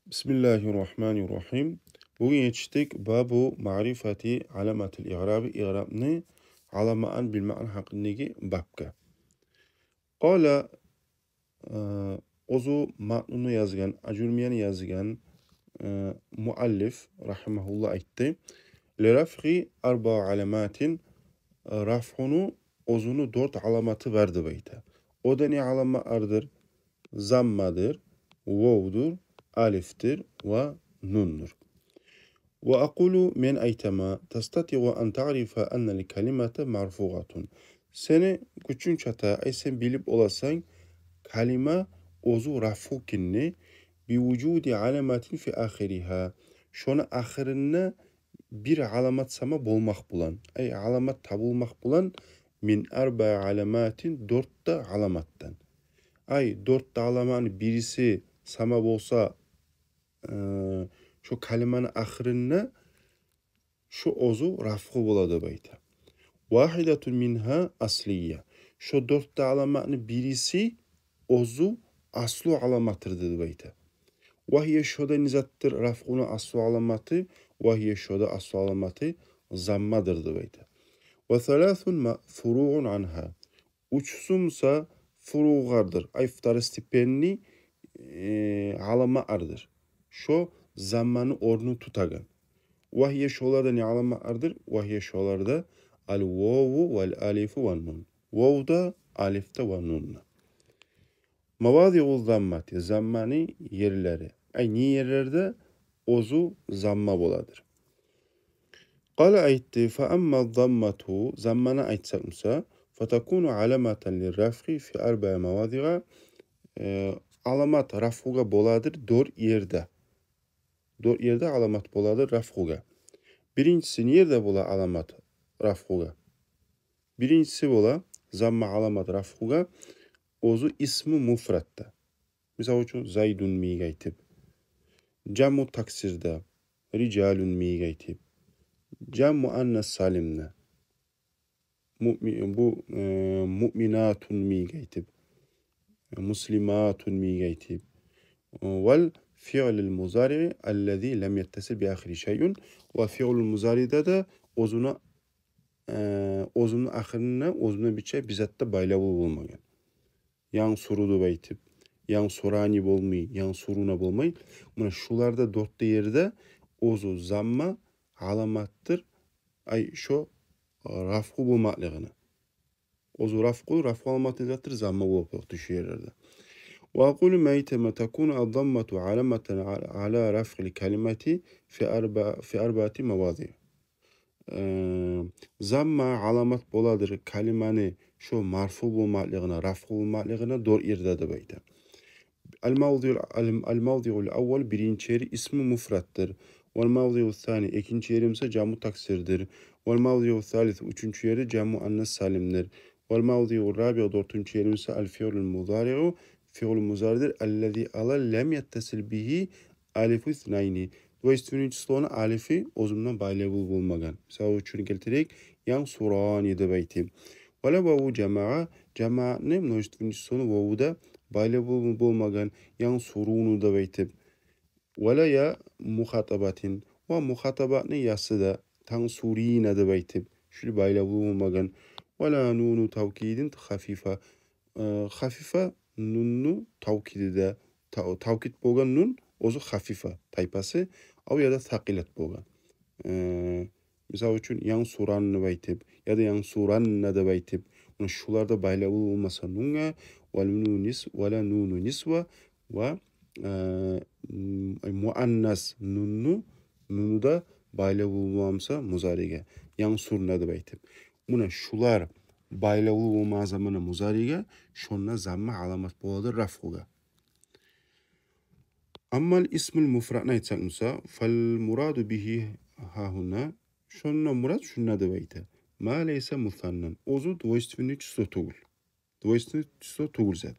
Bismillahirrahmanirrahim. Bugün geçtik babu marifati alamatil i'rabi i'rabni alamaan bilma'an hakkındaki babka. Qala ozu matnunu yazgan, ajurmiyani yazgan muallif rahimahullah aytti. Lirafqi arba alamatin raf'unu ozunu 4 alamatı verdi beyte. O da ne alamardır? Zammadır, vovdur, aliftir ve nundur. وأقول من أيتما تستطيع أن تعرف أن الكلمة مرفوعة. Seni küçük çata sen bilip olasan kalime ozu rafu kinni bi vücudi alamatin fi ahiriha. Şonu ahirine bir alamat sama bulmak bulan. Ay alamat tabulmak bulan min arba alamatin 4 alamattan. Ay 4 alamanın birisi sama olsa şu kalimenin ahirine şu ozu rafı buladı beyte. Vahidetun minha asliye. Şu 4 alamanın birisi ozu aslu alamattır dedi beyte. Vahiye şoda nizattır raf'unu aslu alamatı. Vahiye şoda aslu alamatı zammadır dedi beyte. Ve thalathun furu'un anha. Uçsumsa furuğardır. Ay stipenni alama ardır. Şu zamanı ornu tutagan. Vahiye şolarda ne alama ardır? Vahiye şolarda al vavu vel alifu ve nun. Vavda alifte ve nunna. Mavadi'u zammati. Zammani yerleri. Ay ni yerlerde ozu zamma boladır. Qala aytti fa amma zammatu zammana aytsakmsa fatakunu alamatan lirrafqi fi arba mavadi'a alamat raf'uga boladır 4 yerde. 4 yerde alamat boladır raf'uga. Birincisi nerede bola alamat raf'uga? Birincisi bola zamma alamat raf'uga ozu ismi mufratta. Misal için zaydun migaytib. Camu taksirde ricalun migaytib. Cam muannas salimne. Bu mu'minatun migaytib. Muslimatun migaytib. Vel fi'lil muzari ellezî lem yettesil bi ahiri şey'ün. Ve fi'lil muzari'de de ozunun ahirine ozuna bir şey bizatta baylavul bulmagan. Yan surudu baytib. Yan surani bolmayı, yan suruna bolmayı. Buna şularda 4 yerde ozu zamma alamattır. Ay şu rafku bulmaklığını. Ozu rafku alamatı zamma bulup düşü yerlerde. وأقول ميتما تكون الضمة علامة على رفع الكلمة في أربعة مواضع. Zamma alamat boladır kalimani şu marfu bulmaklığına, raf'u bulmaklığına 4 yerde de beyde. El-mavdi'ul evvel birinci yeri ismi mufrattır. Vel-mavdi'ul thani ikinci yeri ise camu taksirdir. Vel-mavdi'ul thalith üçüncü yeri camu annes salimdir. Vel-mavdi'ul rabi'u dördüncü yeri ise el-fi'lul mudari'u fi'l muzaridir. Ellezî ala lem yettesil bihi alifu ithnayni. Dolayısıyla sonra alifi ozundan baylabul bulmagan. Mesela üçünü getirerek yan surani de beytim. Vela vavu cema'a ne mnojstvenin sonu vavuda baylabul bulmagan yan surunu da beytim. Vela ya muhatabatin ve muhatabat ne yası da tan surine de beytim. Şöyle baylabul bulmagan. Vela nunu tavkidin hafifa. Hafifa nunnu tavkidi de tavkid bolgan nun ozu hafifa taypası. Av ya da thaqilat bolgan. Misal üçün yan suranını baytib ya da yan suranna da baytib. Şularda baylabul olmasa nunga vela nunu nisva ve muannas nunu da baylabul olmasa muzariga. Yan surna da baytib. Buna şular baylabul olma zamanı muzariga şonna zamma alamat boladır raf'uga. Ammal ismul mufradna aytsakmsa fal muradu bihi hahuna şonna murad şunna da beyte. Ma leysa musannan. Ozu dvoystvenni çisto tugul. Dvoystvenni çisto tugul zat.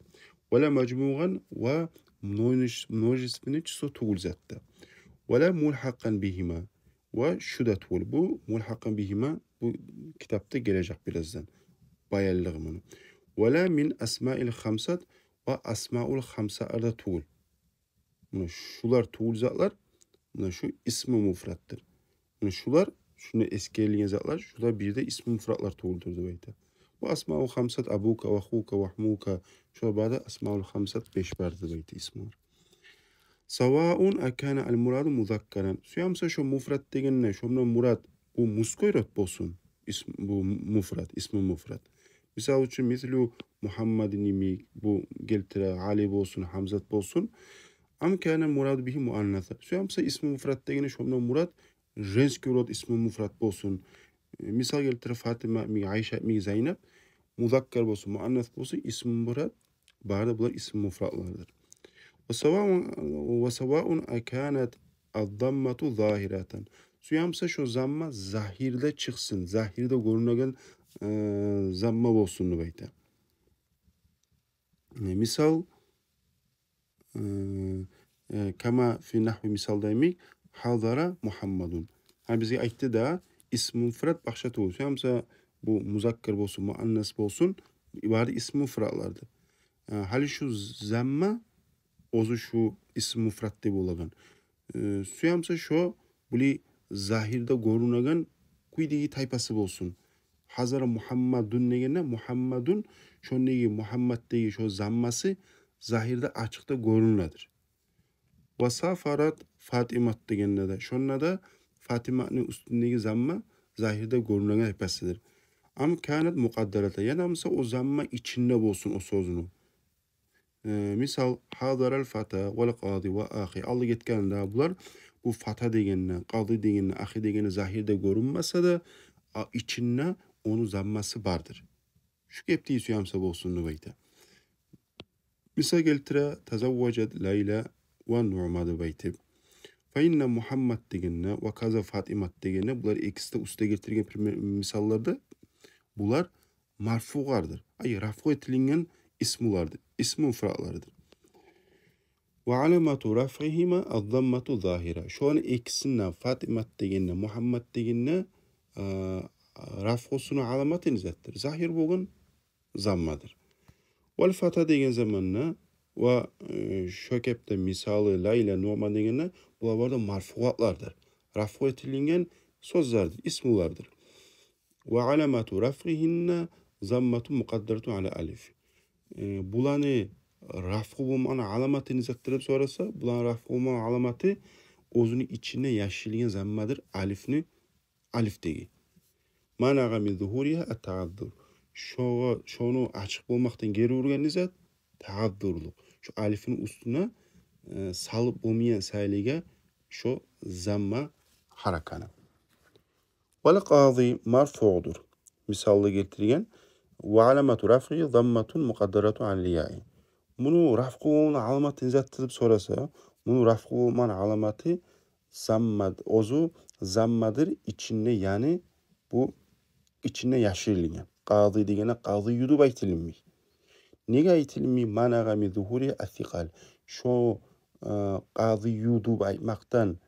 Vela majmuğan ve mnojistvenni çisto tugul zatta. Vela mulhaqan bihima. Ve şu da tugul. Bu mulhaqan bihima bu kitapta gelecek birazdan. Bayallığımını. Vela min asma'il hamsat ve asma'ul hamsa arda tugul. Mana şular tuğul zatlar, mana şu ismi mufrattır. Mana şular, şunu eskerligen zatlar, şular bir de ismi mufratlar tuğuldur deb aytadi. Bu asmaul hamsat abuka va huka va hmuka. Şular bada asmaul hamsat 5 bar deb aytadi ismlar. Savaun akana al muradu muzakkaran. Suyamsa şu mufrat degenne, şomdan murad bu muskoyrat bolsun. Bu mufrat, ismi mufrat. Misal üçün mislu Muhammedin imi bu geltire Ali bolsun, Hamzat bolsun. Am kana muradu bihi muannasa. Suyamsa ismi mufrat degenne şomdan murad jenski urad ismi mufrat bolsun. Misal geltire Fatima mi Ayşe mi Zeynep muzakkar bolsun, muannas bolsun ismi mufrat. Barda bular ismi mufratlardır. وسواء أكانت الضمة ظاهرة. Suyamsa şu zamma zahirde çıksın. Zahirde görünen zamma olsun bu beyte. Misal kama fi nahvi misaldaymi hadara Muhammedun. Ha bize aytdı da ism mufrad başat olsun. Suyamsa bu muzakkar olsun, muannas olsun ibaret ism mufradlardı. Hali şu zamma ozu şu isim mufrat deb olagan. Suyamsa şu buli zahirde görünen kuydigi taypası bolsun. Hazara Muhammadun degende Muhammadun şonnegi Muhammad degi şu zamması zahirde açıkta görünedir. Vasafarat Fatimat degende de şonna da Fatima'nın üstündeki zamma zahirde görünen taypasıdır. Am kanat mukaddarata yanamsa o zamma içinde bolsun o sözünü. Misal hadaral fata vel qadi ve ahi. Allah getkende bular bu fata degenne, qadi degenne, ahi degenne zahirde görünmese de içinde onun zamması vardır. Şu gepti suyamsa bolsun nubeyte. Misal geltire tazavvacet Leyla ve Nu'ma debeyte. Fa inne Muhammed degenne ve kaza Fatimat degenne bular ikisi de usta getirgen misallarda bular marfugardır. Ay rafu etilingen ismulardır. İsmi mufratlardır. Ve alamatu raf'ihima az-zammatu zahira. Şu an ikisinden Fatimat degenne, Muhammed degenne raf'usunu alamatını zattir. Zahir bugün zammadır. Vel fata degen zamanna ve şökepte misalı Layla Nu'ma degenne bular burada marfuatlardır. Raf'u etilingen sözlerdir, ismulardır. Ve alamatu raf'ihinna zammatu mukaddaratu ala alif. Bulanı rafı bulmanın alamatını zattirip sonrası bulan rafı bulmanın alamatı ozunu içine yaşılığın zammadır alifteki. Managa min zuhuriha at-ta'addur. Şonu açık bulmaktan geri urgan zat ta'addurluk. Şu alifin üstüne salıp bulmayan sayılıga şu zamma harakana. Vel qadi marfu'dur. Misallı getirgen ve alamatu raf'i zammatun mukaddaratu aliyai. Bunu raf'ı olmanın alamatını zattirip sorasa, bunu raf'ı olmanın alamatı zammad, ozu zammadır içinde yani bu içinde yaşırılgan. Qadi degene qadi yudub aytilinmi. Nega aytilinmi? Managa mi zuhuri athiqal. Şu qadi yudub aytmaktan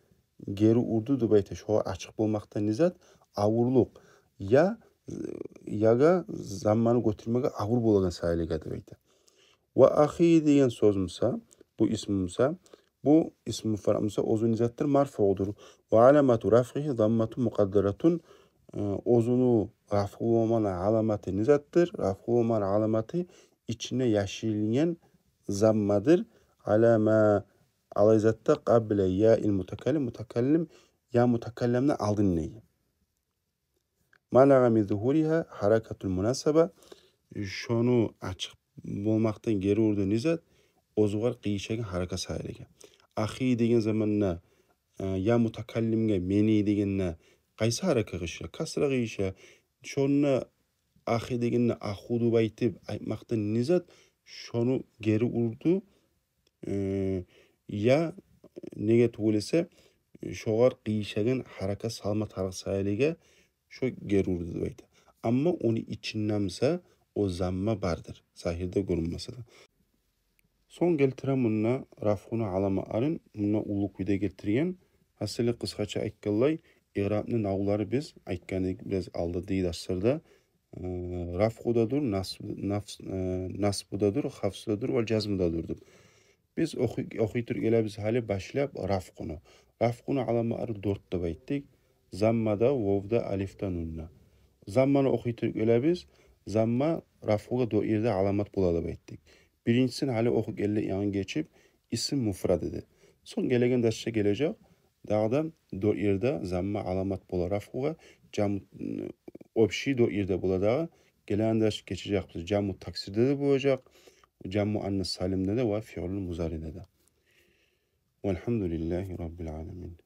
geri urdu deb aytadi. Şu açık bulmaktan nizat avurluk. Yaga zammani götürmege avur bolagan sayılıga deb aytadi. Ve ahi degan sözümse, bu ismimse, bu ismi mufradımsa ozun izattır marfu'dur. Ve alamatu raf'ihi zammatun mukaddaratun. Ozunu raf'ı olmanın alamatı nizattır. Raf'ı olmanın alamatı içine yaşayılgan zammadır. Alama alayizatta qabile ya il mutakallim. Mutakallim ya mutakallimden aldın neyi? Managa min zuhuriha harakatul münasaba. Şonu açık bulmaktan geri urdu nizat ozugar qiyişegen haraka sayılıga. Ahi degen zamanna ya mutakallimge meni degenne qaysi haraka qilishga kasra qilishga shonni ahi degenne ahudu baytib aytmaktan nizat shonu geri urdu ya nega tug'ilsa shogar qiyishagan haraka salmat haraka sayılıga shu geri urdu deb aytadi. Ammo uni ichinnamsa o zamma bardır. Zahirde görünmese de. Son geltiren bununla raf'unu alama arın. Bununla uluk vida getirgen. Hasılı kıskaça aytgallay. İğrabının avları biz aytganı biraz aldı değil asırda. Raf'u da dur, nasbu da dur, hafsu da dur ve cazmı da durdu. Biz okuytur gelemiz hali başlap rafqunu. Rafqunu alamarı 4 dep aytdik. Zammada, vovda, alifta, nunna. Zammani okuytur gelemiz. Zamma rafquga 4 yerde alamat boladi dep aytdik. Birincisini hali okuyup yan geçip isim mufrad edi. Son gelegen daşça gelecek. Dağdan 4 yerde zamma alamat bolar rafquga. Cam общий 4 yerde boladağı. Gelen daş geçecek biz. Camu taksirde de bolacak. Camu annes salimde de ve fi'lul muzari'de de. Velhamdülillahi Rabbil alemin.